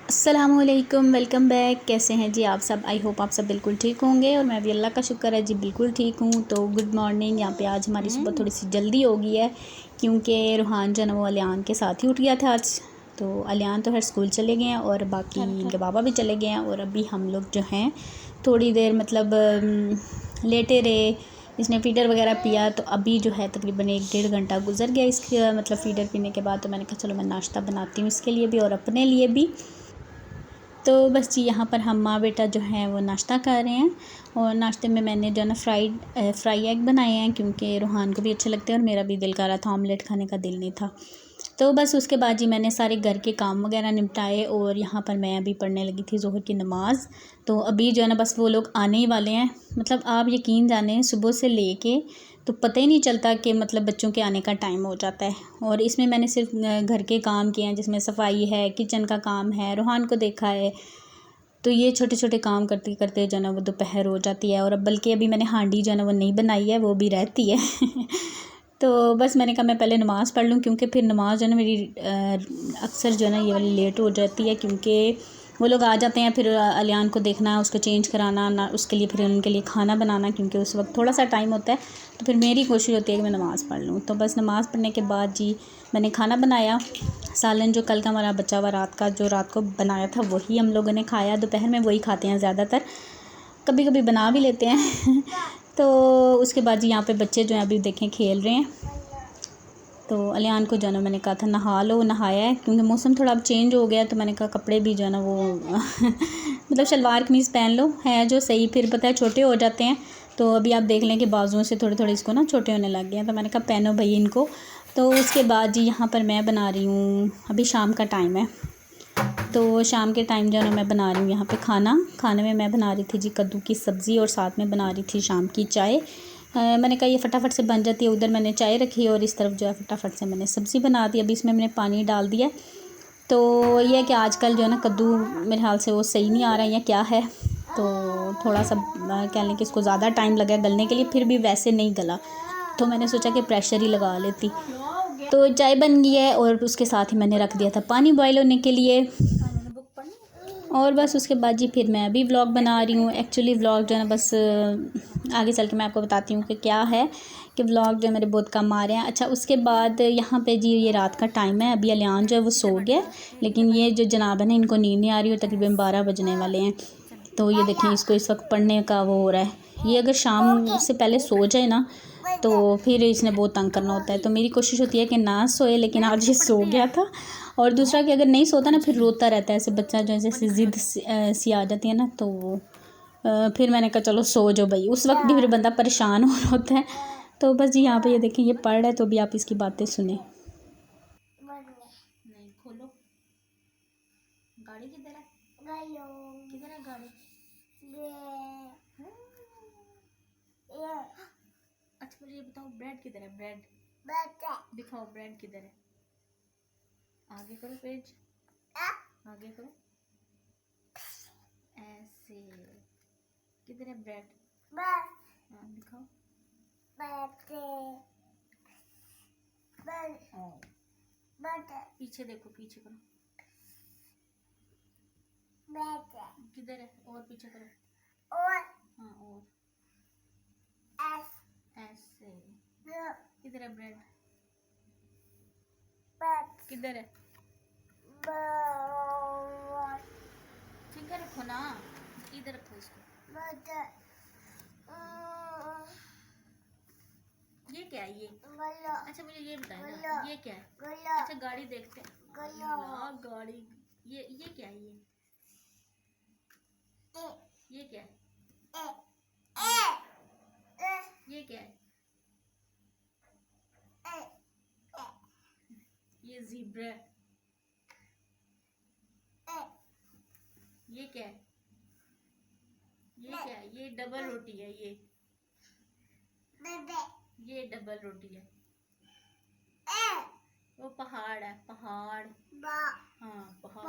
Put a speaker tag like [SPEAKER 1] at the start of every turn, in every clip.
[SPEAKER 1] अस्सलामुअलैकुम, welcome back. कैसे हैं जी आप सब? आई होप आप सब बिल्कुल ठीक होंगे और मैं भी अल्लाह का शुक्र है जी बिल्कुल ठीक हूँ। तो गुड मॉर्निंग। यहाँ पे आज हमारी सुबह थोड़ी सी जल्दी हो गई है क्योंकि रूहान जो है ना वो अलियान के साथ ही उठ गया था आज। तो अलियान तो हर स्कूल चले गए हैं और बाकी इनके बाबा भी चले गए हैं और अभी हम लोग जो हैं थोड़ी देर मतलब लेटे रहे। इसने फ़ीडर वगैरह पिया तो अभी जो है तकरीबन 1-1.5 घंटा गुजर गया इसके मतलब फ़ीडर पीने के बाद। तो मैंने कहा चलो मैं नाश्ता बनाती हूँ इसके लिए भी और अपने लिए भी। तो बस जी यहाँ पर हम माँ बेटा जो है वो नाश्ता कर रहे हैं और नाश्ते में मैंने जो है ना फ्राई एग बनाए हैं क्योंकि रूहान को भी अच्छे लगते हैं और मेरा भी दिल कर रहा था, ऑमलेट खाने का दिल नहीं था। तो बस उसके बाद जी मैंने सारे घर के काम वगैरह निपटाए और यहाँ पर मैं अभी पढ़ने लगी थी ज़ोहर की नमाज़। तो अभी जो है ना बस वो लोग आने ही वाले हैं। मतलब आप यकीन जानें सुबह से लेके तो पता ही नहीं चलता कि मतलब बच्चों के आने का टाइम हो जाता है। और इसमें मैंने सिर्फ घर के काम किए हैं जिसमें सफाई है, किचन का काम है, रूहान को देखा है। तो ये छोटे छोटे काम करते करते जो है ना वो दोपहर हो जाती है। और अब बल्कि अभी मैंने हांडी जो है ना वो नहीं बनाई है, वो भी रहती है तो बस मैंने कहा मैं पहले नमाज़ पढ़ लूँ क्योंकि फिर नमाज़ जो है ना मेरी अक्सर जो है ना ये वाली लेट हो जाती है क्योंकि वो लोग आ जाते हैं। फिर अलियान को देखना, उसको चेंज कराना ना, उसके लिए फिर उनके लिए खाना बनाना क्योंकि उस वक्त थोड़ा सा टाइम होता है। तो फिर मेरी कोशिश होती है कि मैं नमाज़ पढ़ लूँ। तो बस नमाज़ पढ़ने के बाद जी मैंने खाना बनाया। सालन जो कल का हमारा बचा हुआ रात का जो रात को बनाया था वही हम लोगों ने खाया। दोपहर में वही खाते हैं ज़्यादातर, कभी कभी बना भी लेते हैं तो उसके बाद जी यहाँ पे बच्चे जो हैं अभी देखें खेल रहे हैं। तो अलियान को जो है ना मैंने कहा था नहा लो, नहाया है क्योंकि मौसम थोड़ा अब चेंज हो गया। तो मैंने कहा कपड़े भी जो है ना वो मतलब शलवार कमीज़ पहन लो, है जो सही। फिर पता है छोटे हो जाते हैं तो अभी आप देख लें कि बाजुओं से थोड़े थोड़े इसको ना छोटे होने लग गए हैं। तो मैंने कहा पहनो भाई इनको। तो उसके बाद जी यहाँ पर मैं बना रही हूँ, अभी शाम का टाइम है तो शाम के टाइम जो है ना मैं बना रही हूँ यहाँ पे खाने में मैं बना रही थी जी कद्दू की सब्ज़ी और साथ में बना रही थी शाम की चाय। मैंने कहा ये फटाफट से बन जाती है। उधर मैंने चाय रखी और इस तरफ जो है फटाफट से मैंने सब्ज़ी बना दी। अभी इसमें मैंने पानी डाल दिया। तो ये है कि आजकल जो है ना कद्दू मेरे ख्याल से वो सही नहीं आ रहा है या क्या है। तो थोड़ा सा कह लें कि इसको ज़्यादा टाइम लगा गलने के लिए, फिर भी वैसे नहीं गला। तो मैंने सोचा कि प्रेशर ही लगा लेती। तो चाय बन गई है और उसके साथ ही मैंने रख दिया था पानी बॉयल होने के लिए। और बस उसके बाद जी फिर मैं अभी व्लॉग बना रही हूँ। एक्चुअली व्लॉग जो है ना बस आगे चल के मैं आपको बताती हूँ कि क्या है कि व्लॉग जो है मेरे बहुत कम आ रहे हैं। अच्छा उसके बाद यहाँ पे जी ये रात का टाइम है, अभी अलियान जो है वो सो गया लेकिन ये जो जनाब है ना इनको नींद नहीं आ रही और तकरीबन 12 बजने वाले हैं। तो ये देखें इसको इस वक्त पढ़ने का वो हो रहा है। ये अगर शाम से पहले सो जाए ना तो फिर इसने बहुत तंग करना होता है। तो मेरी कोशिश होती है कि ना सोए, लेकिन आज ये सो गया था। और दूसरा कि अगर नहीं सोता ना फिर रोता रहता है। ऐसे बच्चा जो है जैसे ज़िद सी आ जाती है ना तो फिर मैंने कहा चलो सो जाओ भाई। उस वक्त भी फिर बंदा परेशान हो रहा होता है। तो बस जी यहाँ पे ये देखें ये पढ़ रहा है तो अभी आप इसकी बातें सुने। नहीं खोलो, गाड़ी किधर है? किधर है गाड़ी? अच्छा मुझे ये बताओ ब्रेड किधर है? ब्रेड दिखाओ, ब्रेड किधर है? आगे करो पेज, आगे करो ऐसे। किधर है ब्रेड? हाँ दिखाओ। पीछे देखो, पीछे करो। किधर है? और पीछे करो। हाँ और ऐसे। किधर है ब्रेड? किधर है? फिंगर रखो ना, इधर रखो इसको। ये क्या है ये? अच्छा मुझे ये बताए ना ये क्या है? अच्छा गाड़ी देखते हैं। गाड़ी ये क्या है? ये क्या है? ये क्या है? ये ज़ीब्रा। ये क्या है? ये क्या है? ये डबल रोटी है। ये डबल रोटी है। वो पहाड़ है, पहाड़। हाँ पहाड़।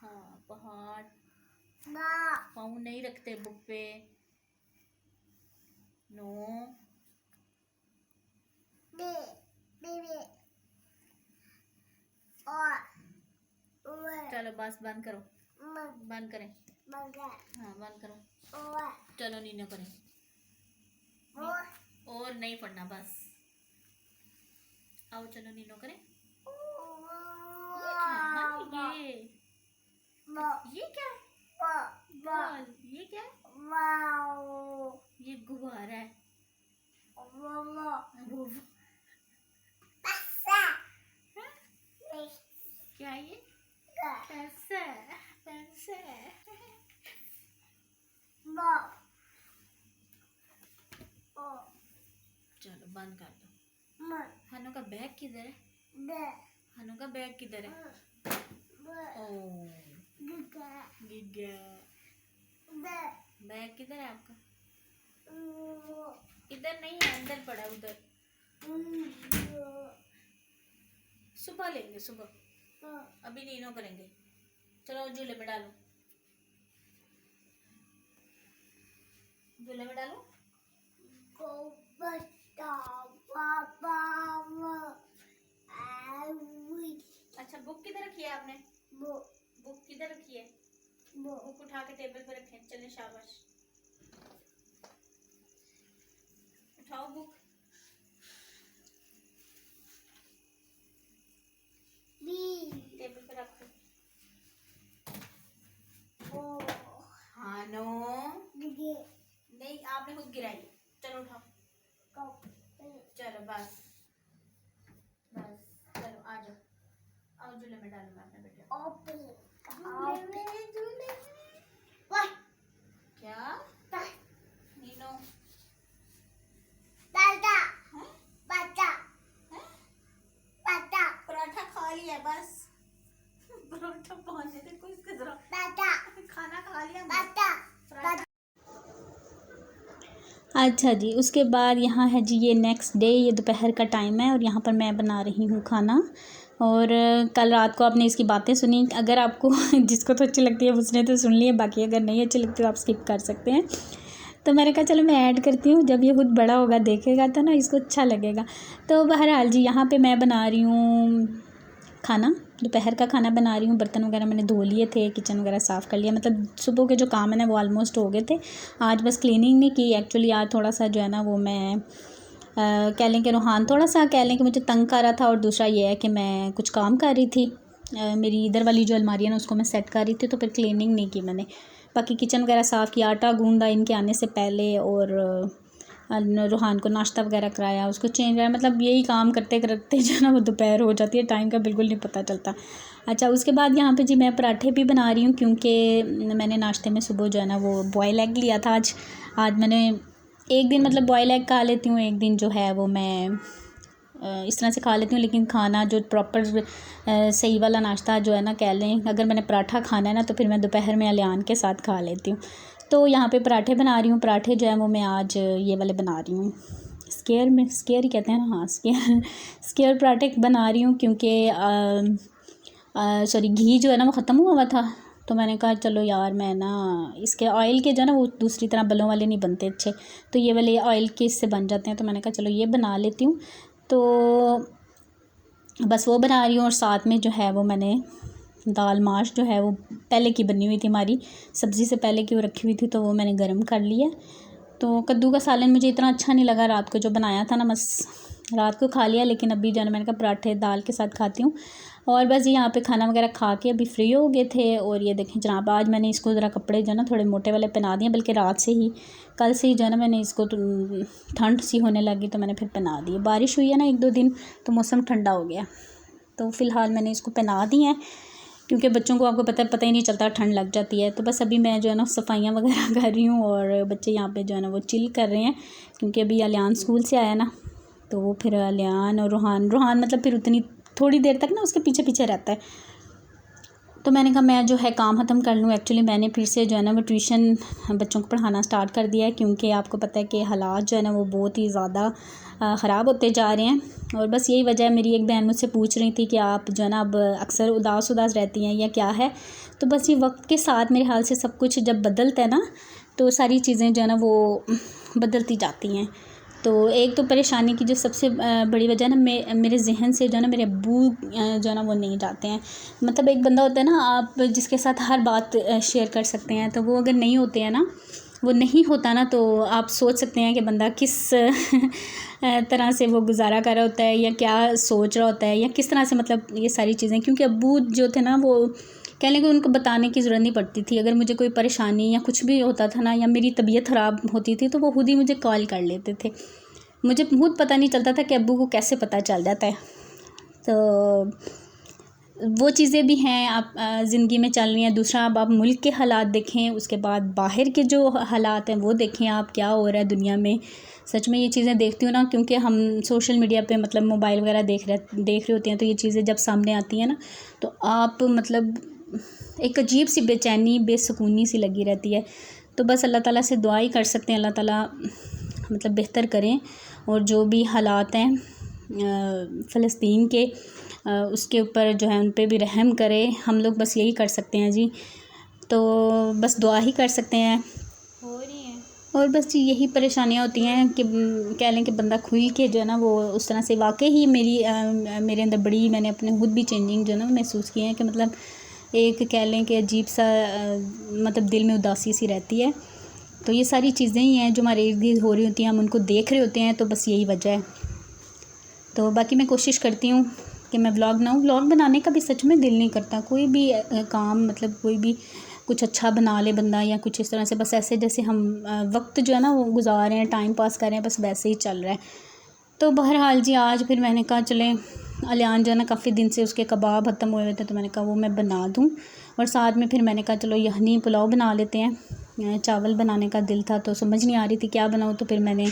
[SPEAKER 1] हाँ पहाड़। पाँव नहीं रखते बुक पे। नो। चलो बस बंद करो। बंद करें। हाँ बंद करो। चलो नीनो करें। और नहीं पढ़ना बस। आओ चलो नीनो करें। ये क्या है? बॉल। ये क्या है? ये गुब्बारा है। क्या ये? कैसे? चलो बंद कर दो। हनु का बैग किधर है? हनु का बैग किधर है? ओ गिर गया। बैग किधर है आपका? इधर नहीं है, अंदर पड़ा उधर। सुबह लेंगे सुबह। अभी नीनो करेंगे। चलो झूले में डालो। झूले में डालो। अच्छा बुक किधर रखी है आपने? बुक किधर रखी है? बुक उठा के टेबल पर रखें। चले शाबाश। उठाओ बुक। टेबल पर रखो। हाँ नो नहीं, आपने खुद गिराई। चलो उठाओ। चलो बस बस। चलो आ जाओ। आओ झूले में डालो। मैं अपने बेटे झूले में। क्या नीनो? पराठा खा लिया बस। पराठा पहुंचे थे कुछ खाना खा लिया। अच्छा जी, उसके बाद यहाँ है जी ये नेक्स्ट डे, ये दोपहर का टाइम है और यहाँ पर मैं बना रही हूँ खाना। और कल रात को आपने इसकी बातें सुनी। अगर आपको जिसको तो अच्छी लगती है उसने तो सुन लिया, बाकी अगर नहीं अच्छी लगती तो आप स्किप कर सकते हैं। तो मैंने कहा चलो मैं ऐड करती हूँ, जब ये खुद बड़ा होगा देखेगा तो ना इसको अच्छा लगेगा। तो बहरहाल जी यहाँ पे मैं बना रही हूँ खाना, दोपहर का खाना बना रही हूँ। बर्तन वगैरह मैंने धो लिए थे, किचन वगैरह साफ़ कर लिया, मतलब सुबह के जो काम है ना वो ऑलमोस्ट हो गए थे। आज बस क्लीनिंग नहीं की एक्चुअली। आज थोड़ा सा जो है ना वो मैं कह लें कि रूहान थोड़ा सा कह लें कि मुझे तंग कर रहा था, और दूसरा ये है कि मैं कुछ काम कर रही थी। मेरी इधर वाली जो अलमारी है ना उसको मैं सेट कर रही थी, तो फिर क्लीनिंग नहीं की मैंने। बाकी किचन वगैरह साफ़ किया, आटा गूंदा इनके आने से पहले, और रूहान को नाश्ता वगैरह कराया, उसको चेंज कराया। मतलब यही काम करते करते जो है ना वो दोपहर हो जाती है, टाइम का बिल्कुल नहीं पता चलता। अच्छा उसके बाद यहाँ पे जी मैं पराठे भी बना रही हूँ, क्योंकि मैंने नाश्ते में सुबह जो है ना वो बॉयल एग लिया था। आज मैंने एक दिन मतलब बॉयल एग खा लेती हूँ, एक दिन जो है वो मैं इस तरह से खा लेती हूँ। लेकिन खाना जो प्रॉपर सही वाला नाश्ता जो है ना कह लें, अगर मैंने पराठा खाना है ना तो फिर मैं दोपहर में अलियान के साथ खा लेती हूँ। तो यहाँ पे पराठे बना रही हूँ। पराठे जो है वो मैं आज ये वाले बना रही हूँ, स्क्वायर ही कहते हैं ना, हाँ स्क्वायर पराठे बना रही हूँ, क्योंकि सॉरी घी जो है ना वो ख़त्म हुआ था। तो मैंने कहा चलो यार मैं ना इसके ऑयल के जो है ना वो दूसरी तरह बलों वाले नहीं बनते अच्छे, तो ये वाले ऑयल के इससे बन जाते हैं। तो मैंने कहा चलो ये बना लेती हूँ। तो बस वो बना रही हूँ, और साथ में जो है वो मैंने दाल माश जो है वो पहले की बनी हुई थी, हमारी सब्ज़ी से पहले की वो रखी हुई थी, तो वो मैंने गर्म कर लिया। तो कद्दू का सालन मुझे इतना अच्छा नहीं लगा रात को जो बनाया था ना, बस रात को खा लिया। लेकिन अभी जो है मैंने कहा पराठे दाल के साथ खाती हूँ। और बस यहाँ पे खाना वगैरह खा के अभी फ्री हो गए थे। और ये देखें जनाब, आज मैंने इसको ज़रा कपड़े जो है ना थोड़े मोटे वाले पहना दिए, बल्कि रात से ही कल से ही जो है ना मैंने इसको ठंड सी होने लगी तो मैंने फिर पहना दिए। बारिश हुई है ना 1-2 दिन तो मौसम ठंडा हो गया, तो फ़िलहाल मैंने इसको पहना दी हैं, क्योंकि बच्चों को आपको पता ही नहीं चलता, ठंड लग जाती है। तो बस अभी मैं जो है ना सफाइयाँ वगैरह कर रही हूँ, और बच्चे यहाँ पे जो है ना वो चिल कर रहे हैं, क्योंकि अभी अलियान स्कूल से आया ना, तो वो फिर अलियान और रूहान मतलब फिर उतनी थोड़ी देर तक ना उसके पीछे पीछे रहता है। तो मैंने कहा मैं जो है काम ख़त्म कर लूँ। एक्चुअली मैंने फिर से जो है ना वो ट्यूशन बच्चों को पढ़ाना स्टार्ट कर दिया है, क्योंकि आपको पता है कि हालात जो है ना वो बहुत ही ज़्यादा ख़राब होते जा रहे हैं। और बस यही वजह है। मेरी एक बहन मुझसे पूछ रही थी कि आप जो है ना अब अक्सर उदास रहती हैं या क्या है। तो बस ये वक्त के साथ मेरे हाल से सब कुछ जब बदलता है ना, तो सारी चीज़ें जो है ना वो बदलती जाती हैं। तो एक तो परेशानी की जो सबसे बड़ी वजह ना मेरे ज़हन से जो है ना मेरे अब्बू जो है ना वो नहीं जाते हैं। मतलब एक बंदा होता है ना, आप जिसके साथ हर बात शेयर कर सकते हैं, तो वो अगर नहीं होते हैं ना, वो नहीं होता ना, तो आप सोच सकते हैं कि बंदा किस तरह से वो गुजारा कर रहा होता है, या क्या सोच रहा होता है, या किस तरह से, मतलब ये सारी चीज़ें। क्योंकि अब्बू जो थे ना, वो कह लें कि उनको बताने की ज़रूरत नहीं पड़ती थी। अगर मुझे कोई परेशानी या कुछ भी होता था ना, या मेरी तबीयत ख़राब होती थी, तो वो खुद ही मुझे कॉल कर लेते थे। मुझे खुद पता नहीं चलता था कि अब्बू को कैसे पता चल जाता है। तो वो चीज़ें भी हैं, आप ज़िंदगी में चल रही हैं। दूसरा, अब आप मुल्क के हालात देखें, उसके बाद बाहर के जो हालात हैं वो देखें आप, क्या हो रहा है दुनिया में। सच में ये चीज़ें देखती हूँ ना, क्योंकि हम सोशल मीडिया पे मतलब मोबाइल वगैरह देख रहे होते हैं, तो ये चीज़ें जब सामने आती हैं ना, तो आप मतलब एक अजीब सी बेचैनी, बेसुकूनी सी लगी रहती है। तो बस अल्लाह ताला से दुआ ही कर सकते हैं, अल्लाह ताला मतलब बेहतर करें, और जो भी हालात हैं फ़लस्तीन के, उसके ऊपर जो है उन पे भी रहम करे। हम लोग बस यही कर सकते हैं जी, तो बस दुआ ही कर सकते हैं। हो रही हैं और बस जी यही परेशानियाँ होती हैं कि कह लें कि बंदा खुल के जो है ना वो उस तरह से, वाकई ही मेरे अंदर बड़ी, मैंने अपने खुद भी चेंजिंग जो है ना महसूस की है, कि मतलब एक कह लें कि अजीब सा मतलब दिल में उदासी सी रहती है। तो ये सारी चीज़ें ही हैं जो हमारे इर्द गिर्द हो रही होती हैं, हम उनको देख रहे होते हैं, तो बस यही वजह है। तो बाकी मैं कोशिश करती हूँ कि मैं व्लॉग बनाने का भी सच में दिल नहीं करता। कोई भी काम, मतलब कोई भी कुछ अच्छा बना ले बंदा, या कुछ इस तरह से, बस ऐसे जैसे हम वक्त जो है ना वो गुजार रहे हैं, टाइम पास कर रहे हैं, बस वैसे ही चल रहा है। तो बहरहाल जी, आज फिर मैंने कहा चलें, अलियान जो है ना काफ़ी दिन से उसके कबाब ख़त्म हुए थे, तो मैंने कहा वो मैं बना दूँ, और साथ में फिर मैंने कहा चलो यखनी पुलाव बना लेते हैं। चावल बनाने का दिल था, तो समझ नहीं आ रही थी क्या बनाऊँ, तो फिर मैंने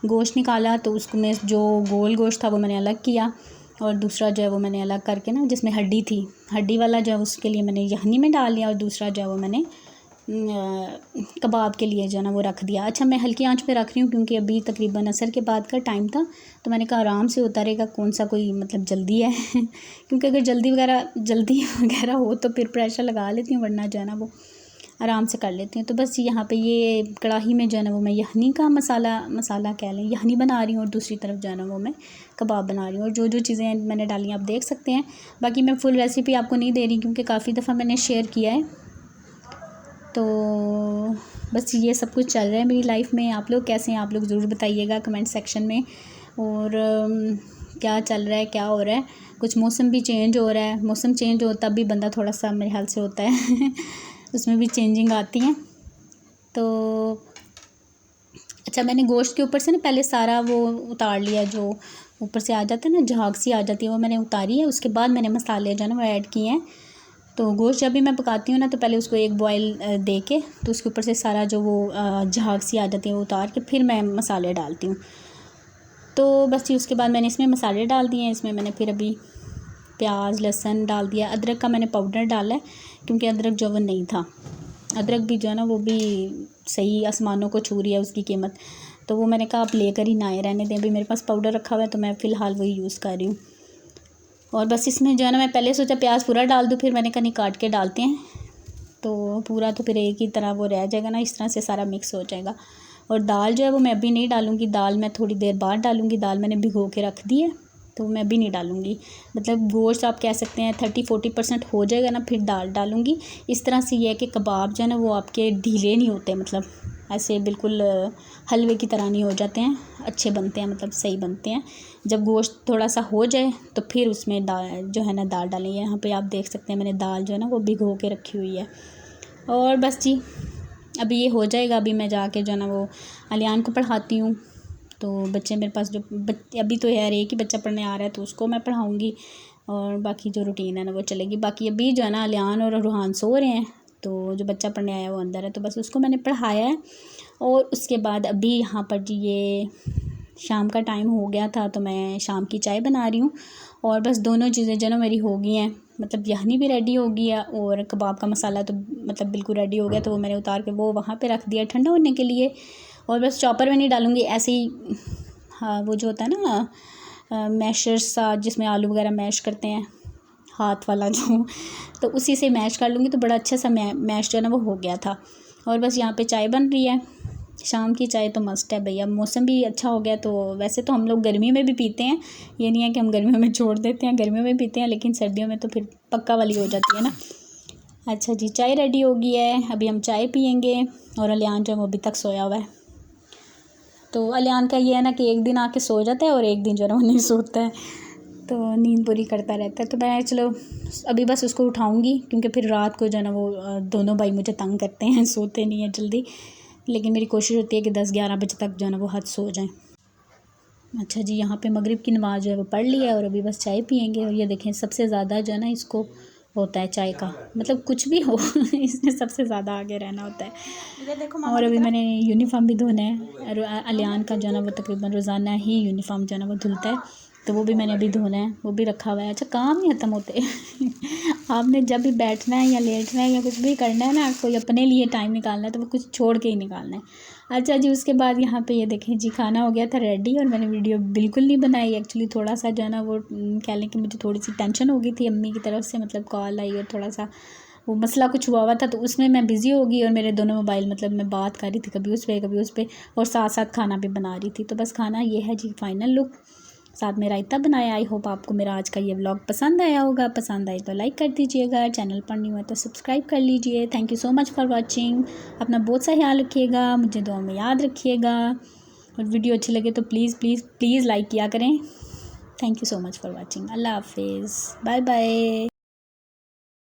[SPEAKER 1] गोश्त निकाला, तो उसको में जो गोल गोश्त था वो मैंने अलग किया, और दूसरा जो है वो मैंने अलग करके ना, जिसमें हड्डी थी, हड्डी वाला जो है उसके लिए मैंने यखनी में डाल लिया, और दूसरा जो है वो मैंने कबाब के लिए जो है ना वो रख दिया। अच्छा, मैं हल्की आंच पे रख रही हूँ, क्योंकि अभी तकरीबन असर के बाद का टाइम था, तो मैंने कहा आराम से उतारेगा, कौन सा कोई मतलब जल्दी है क्योंकि अगर जल्दी वगैरह हो तो फिर प्रेशर लगा लेती हूँ, वरना जो है ना वो आराम से कर लेती हूँ। तो बस यहाँ पे ये कढ़ाई में जो है ना वो मैं यखनी का मसाला कह लें, यखनी बना रही हूँ, और दूसरी तरफ जो है ना वो मैं कबाब बना रही हूँ। और जो जो चीज़ें मैंने डाली आप देख सकते हैं। बाकी मैं फुल रेसिपी आपको नहीं दे रही, क्योंकि काफ़ी दफ़ा मैंने शेयर किया है। तो बस ये सब कुछ चल रहा है मेरी लाइफ में। आप लोग कैसे हैं, आप लोग ज़रूर बताइएगा कमेंट सेक्शन में। और क्या चल रहा है, क्या हो रहा है। कुछ मौसम भी चेंज हो रहा है, मौसम चेंज हो तब भी बंदा थोड़ा सा मेरे ख्याल से होता है उसमें भी चेंजिंग आती है। तो अच्छा, मैंने गोश्त के ऊपर से ना पहले सारा वो उतार लिया, जो ऊपर से आ जाता है ना, झाग सी आ जाती है, वो मैंने उतारी है। उसके बाद मैंने मसाले जो है ना वो ऐड किए हैं। तो गोश्त जब भी मैं पकाती हूँ ना, तो पहले उसको एक बॉयल दे के, तो उसके ऊपर से सारा जो वो झाग सी आ जाती है वो उतार के फिर मैं मसाले डालती हूँ। तो बस जी, उसके बाद मैंने इसमें मसाले डाल दिए हैं। इसमें मैंने फिर अभी प्याज लहसुन डाल दिया। अदरक का मैंने पाउडर डाला है, क्योंकि अदरक जो वो नहीं था। अदरक भी जो है ना वो भी सही आसमानों को छू रही है उसकी कीमत, तो वो मैंने कहा आप लेकर ही ना आए, रहने दें। अभी मेरे पास पाउडर रखा हुआ है, तो मैं फ़िलहाल वही यूज़ कर रही हूँ। और बस इसमें जो है ना, मैं पहले सोचा प्याज पूरा डाल दूँ, फिर मैंने कहा नहीं, काट के डालते हैं, तो पूरा तो फिर एक ही तरह वो रह जाएगा ना, इस तरह से सारा मिक्स हो जाएगा। और दाल जो है वो मैं अभी नहीं डालूँगी, दाल मैं थोड़ी देर बाद डालूँगी। दाल मैंने भिगो के रख दी है, तो मैं अभी नहीं डालूँगी। मतलब गोश्त आप कह सकते हैं 30-40% हो जाएगा ना, फिर दाल डालूँगी। इस तरह से ये है कि कबाब जो है ना वो आपके ढीले नहीं होते, मतलब ऐसे बिल्कुल हलवे की तरह नहीं हो जाते हैं, अच्छे बनते हैं, मतलब सही बनते हैं। जब गोश्त थोड़ा सा हो जाए तो फिर उसमें जो है ना दाल डालेंगे। यहाँ पे आप देख सकते हैं मैंने दाल जो है ना वो भिगो के रखी हुई है। और बस जी, अभी ये हो जाएगा। अभी मैं जाके जो है ना वो अलियान को पढ़ाती हूँ। तो बच्चे मेरे पास जो अभी तो यार एक ही बच्चा पढ़ने आ रहा है, तो उसको मैं पढ़ाऊँगी, और बाकी जो रूटीन है ना वो चलेगी। बाकी अभी जो है ना अलियान और रूहान सो रहे हैं, तो जो बच्चा पढ़ने आया वो अंदर है, तो बस उसको मैंने पढ़ाया है। और उसके बाद अभी यहाँ पर जी ये शाम का टाइम हो गया था, तो मैं शाम की चाय बना रही हूँ। और बस दोनों चीज़ें जो ना मेरी हो गई हैं, मतलब यखनी भी रेडी हो गई है, और कबाब का मसाला तो मतलब बिल्कुल रेडी हो गया, तो वो मैंने उतार के वो वहाँ पे रख दिया ठंडा होने के लिए। और बस चॉपर में नहीं डालूँगी, ऐसे ही हाँ वो जो होता है ना मैशर सा, जिसमें आलू वगैरह मैश करते हैं, हाथ वाला जो, तो उसी से मैश कर लूँगी, तो बड़ा अच्छा सा मैश जो है ना वो हो गया था। और बस यहाँ पे चाय बन रही है, शाम की चाय तो मस्ट है भैया। मौसम भी अच्छा हो गया, तो वैसे तो हम लोग गर्मियों में भी पीते हैं, ये नहीं है कि हम गर्मियों में छोड़ देते हैं, गर्मियों में पीते हैं, लेकिन सर्दियों में तो फिर पक्का वाली हो जाती है ना। अच्छा जी, चाय रेडी हो गई है, अभी हम चाय पियेंगे। और अलियान जो है वो अभी तक सोया हुआ है। तो अलियान का ये है ना कि एक दिन आके सो जाता है और एक दिन जो है वो नहीं सोता है, तो नींद पूरी करता रहता है। तो मैं चलो अभी बस उसको उठाऊंगी, क्योंकि फिर रात को जो है ना वो दोनों भाई मुझे तंग करते हैं, सोते नहीं हैं जल्दी, लेकिन मेरी कोशिश होती है कि 10-11 बजे तक जो है ना वो हद सो जाएं। अच्छा जी, यहाँ पे मगरिब की नमाज़ जो है वो पढ़ ली है और अभी बस चाय पियेंगे। और ये देखें सबसे ज़्यादा जो है ना इसको होता है चाय का, मतलब कुछ भी हो इसने सबसे ज़्यादा आगे रहना होता है। और अभी मैंने यूनिफॉर्म भी धोना है, और अलियान का जो है ना वो तकरीबन रोज़ाना ही यूनिफॉर्म जो है ना वो धुलता है, तो वो भी मैंने अभी धोना है, वो भी रखा हुआ है। अच्छा, काम नहीं ख़त्म होते आपने जब भी बैठना है या लेटना है या कुछ भी करना है ना, कोई अपने लिए टाइम निकालना है तो वो कुछ छोड़ के ही निकालना है। अच्छा जी, उसके बाद यहाँ पे ये देखें जी, खाना हो गया था रेडी और मैंने वीडियो बिल्कुल नहीं बनाई। एक्चुअली थोड़ा सा जो है ना वो कह लें कि मुझे थोड़ी सी टेंशन हो गई थी अम्मी की तरफ से, मतलब कॉल आई और थोड़ा सा वो मसला कुछ हुआ था, तो उसमें मैं बिज़ी हो गई और मेरे दोनों मोबाइल, मतलब मैं बात कर रही थी कभी उस पर कभी उस पर, और साथ साथ खाना भी बना रही थी। तो बस खाना ये है जी फाइनल लुक, साथ में रायता बनाया। आई होप आपको मेरा आज का ये व्लॉग पसंद आया होगा, पसंद आए तो लाइक कर दीजिएगा, चैनल पर नहीं हुआ तो सब्सक्राइब कर लीजिए। Thank you so much for watching. अपना बहुत सा ख्याल रखिएगा, मुझे दुआ में याद रखिएगा, और वीडियो अच्छी लगे तो प्लीज़ प्लीज़ प्लीज़ लाइक किया करें। Thank you so much for watching. अल्लाह हाफिज़, बाय बाय।